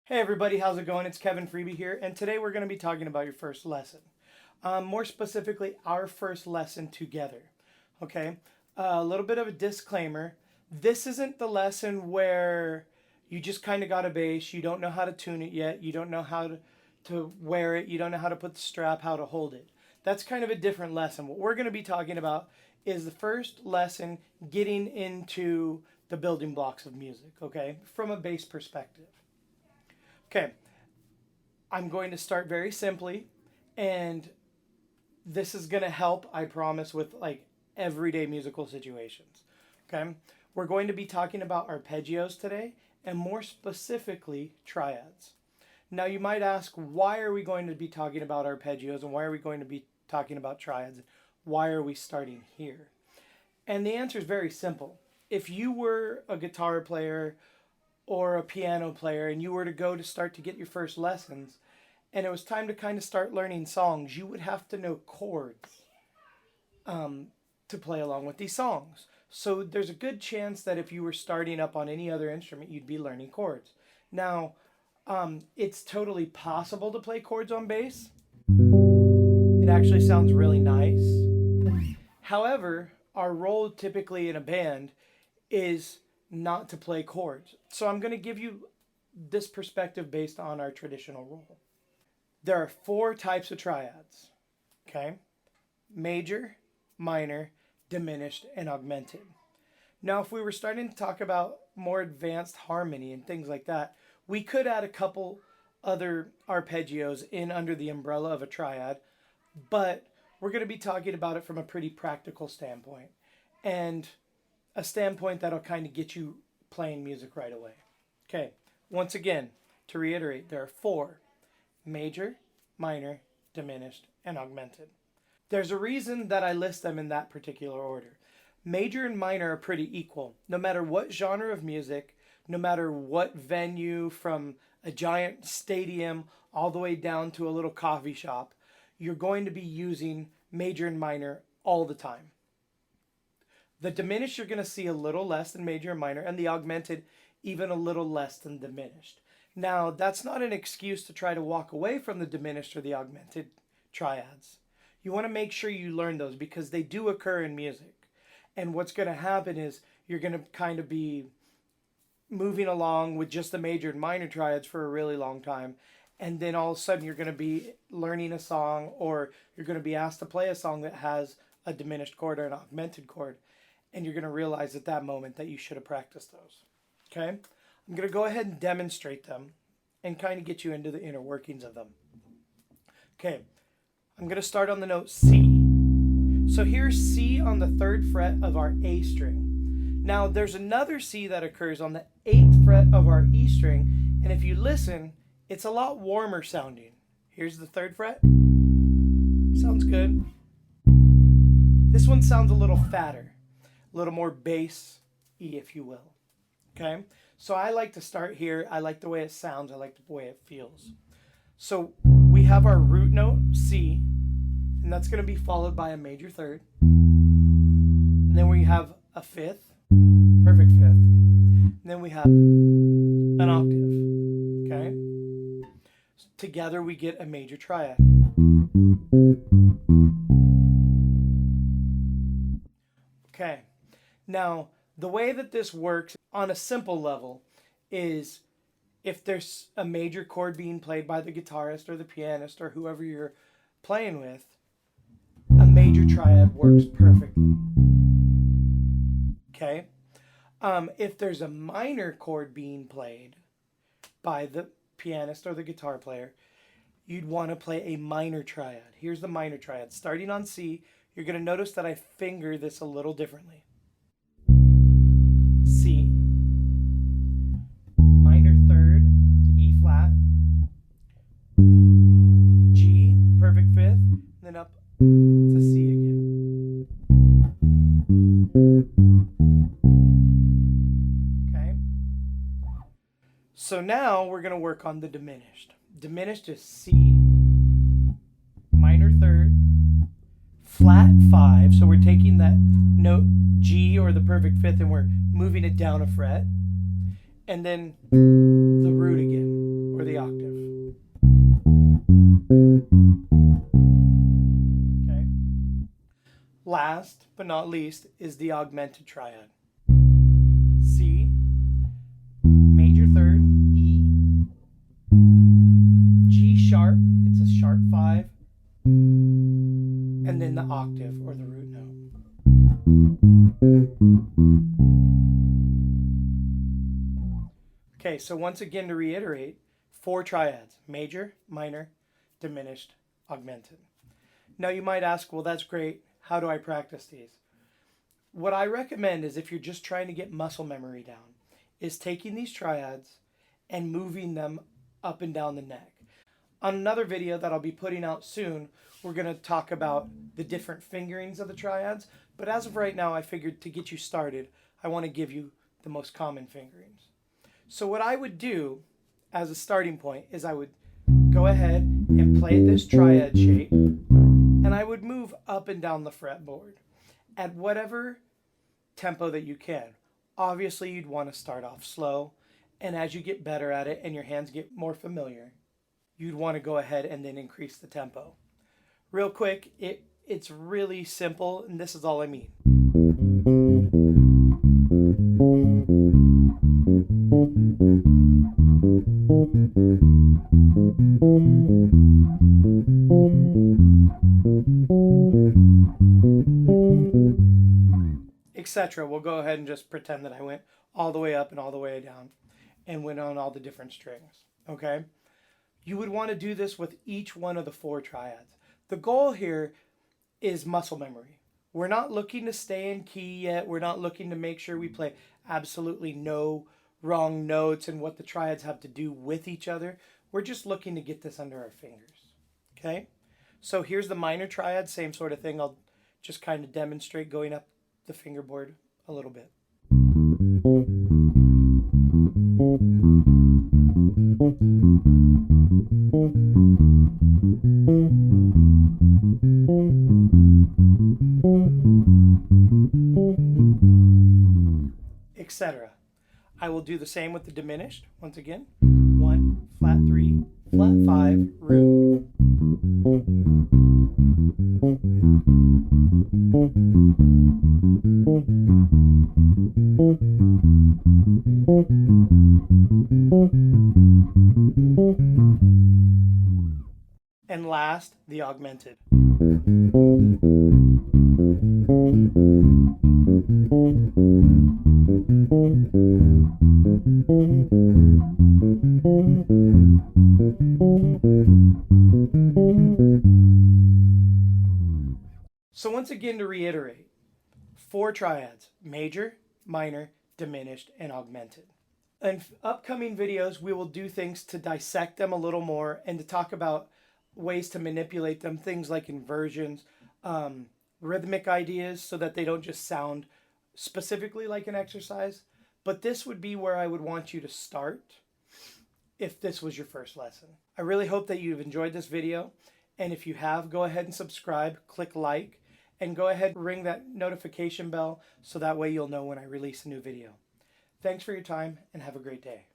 Hey everybody, how's it going? It's Kevin Freeby here, and today we're going to be talking about your first lesson. More specifically, our first lesson together. Okay, a little bit of a disclaimer. This isn't the lesson where you just kind of got a bass, you don't know how to tune it yet, you don't know how to wear it, you don't know how to put the strap, how to hold it. That's kind of a different lesson. What we're going to be talking about is the first lesson getting into the building blocks of music, okay, from a bass perspective. Okay, I'm going to start very simply, and this is going to help, I promise, with like everyday musical situations. Okay, we're going to be talking about arpeggios today, and more specifically, triads. Now, you might ask, why are we going to be talking about arpeggios, and why are we going to be talking about triads? Why are we starting here? And the answer is very simple. If you were a guitar player or a piano player and you were to go to start to get your first lessons and it was time to kind of start learning songs, you would have to know chords to play along with these songs. So there's a good chance that if you were starting up on any other instrument, you'd be learning chords. Now, it's totally possible to play chords on bass. It actually sounds really nice. However, our role typically in a band is not to play chords. So I'm going to give you this perspective based on our traditional role. There are 4 types of triads, okay? Major, minor, diminished, and augmented. Now, if we were starting to talk about more advanced harmony and things like that, we could add a couple other arpeggios in under the umbrella of a triad, but we're going to be talking about it from a pretty practical standpoint. And a standpoint that'll kind of get you playing music right away. Okay, once again, to reiterate, there are 4: major, minor, diminished, and augmented. There's a reason that I list them in that particular order. Major and minor are pretty equal. No matter what genre of music, no matter what venue, from a giant stadium all the way down to a little coffee shop, you're going to be using major and minor all the time. The diminished you're going to see a little less than major and minor, and the augmented even a little less than diminished. Now, that's not an excuse to try to walk away from the diminished or the augmented triads. You want to make sure you learn those because they do occur in music. And what's going to happen is you're going to kind of be moving along with just the major and minor triads for a really long time. And then all of a sudden you're going to be learning a song, or you're going to be asked to play a song that has a diminished chord or an augmented chord. And you're going to realize at that moment that you should have practiced those. Okay? I'm going to go ahead and demonstrate them and kind of get you into the inner workings of them. Okay, I'm going to start on the note C. So here's C on the 3rd fret of our A string. Now there's another C that occurs on the 8th fret of our E string, and if you listen, it's a lot warmer sounding. Here's the 3rd fret. Sounds good. This one sounds a little fatter. A little more bass-y, if you will. Okay? So I like to start here. I like the way it sounds. I like the way it feels. So we have our root note, C, and that's going to be followed by a major 3rd. And then we have a 5th, perfect 5th. And then we have an octave. Okay? So together we get a major triad. Okay. Now, the way that this works on a simple level is if there's a major chord being played by the guitarist or the pianist or whoever you're playing with, a major triad works perfectly. Okay? If there's a minor chord being played by the pianist or the guitar player, you'd want to play a minor triad. Here's the minor triad. Starting on C, you're going to notice that I finger this a little differently. C, minor 3rd to E flat, G, perfect 5th, and then up to C again. Okay? So now we're going to work on the diminished. Diminished is C, minor 3rd, flat 5, so we're taking that note G or the perfect 5th and we're moving it down a fret, and then the root again, or the Okay. Last but not least is the augmented triad. C, major third, E, G sharp, it's a sharp 5, and then the octave or the root note. Okay, so once again to reiterate, 4 triads: major, minor, diminished, augmented. Now you might ask, well, that's great. How do I practice these? What I recommend is, if you're just trying to get muscle memory down, is taking these triads and moving them up and down the neck. On another video that I'll be putting out soon, we're going to talk about the different fingerings of the triads. But as of right now, I figured to get you started, I want to give you the most common fingerings. So what I would do as a starting point is I would go ahead and play this triad shape, and I would move up and down the fretboard at whatever tempo that you can. Obviously, you'd want to start off slow, and as you get better at it and your hands get more familiar, you'd want to go ahead and then increase the tempo. Real quick, it's really simple, and this is all I mean. Etc. We'll go ahead and just pretend that I went all the way up and all the way down and went on all the different strings. Okay? You would want to do this with each one of the 4 triads. The goal here is muscle memory. We're not looking to stay in key yet. We're not looking to make sure we play absolutely no wrong notes and what the triads have to do with each other. We're just looking to get this under our fingers. Okay? So here's the minor triad, same sort of thing. I'll just kind of demonstrate going up the fingerboard a little bit. Etc. I will do the same with the diminished. Once again, 1, flat 3, flat 5, root. And last, the augmented. So once again, to reiterate, 4 triads: major, minor, diminished, and augmented. In upcoming videos, we will do things to dissect them a little more and to talk about ways to manipulate them, things like inversions, rhythmic ideas, so that they don't just sound specifically like an exercise. But this would be where I would want you to start if this was your first lesson. I really hope that you've enjoyed this video. And if you have, go ahead and subscribe, click like, and go ahead and ring that notification bell so that way you'll know when I release a new video. Thanks for your time and have a great day.